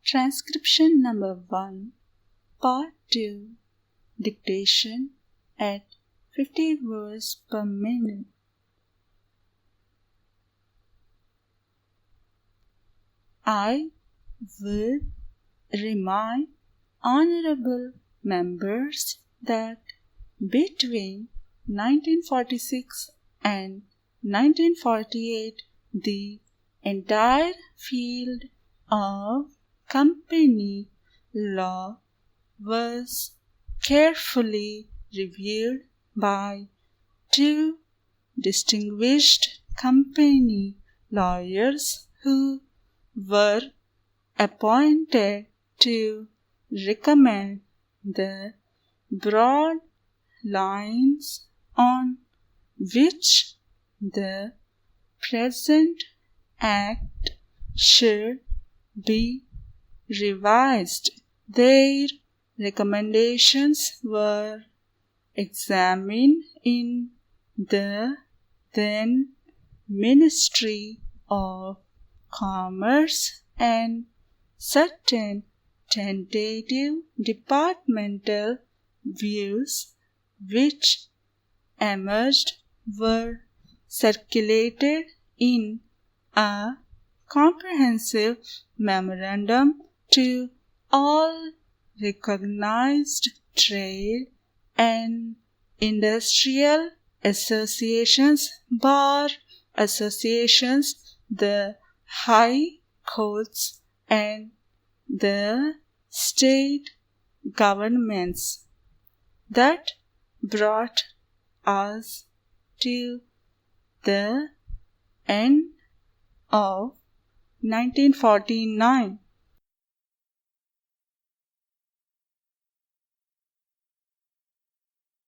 Transcription number 1, Part 2, Dictation at 50 words per minute. I will remind honorable members that between 1946 and 1948, the entire field of company law was carefully reviewed by two distinguished company lawyers who were appointed to recommend the broad lines on which the present Act should be revised. Their recommendations were examined in the then Ministry of Commerce, and certain tentative departmental views which emerged were circulated in a comprehensive memorandum to all recognized trade and industrial associations, bar associations, the high courts, and the state governments. That brought us to the end of 1949.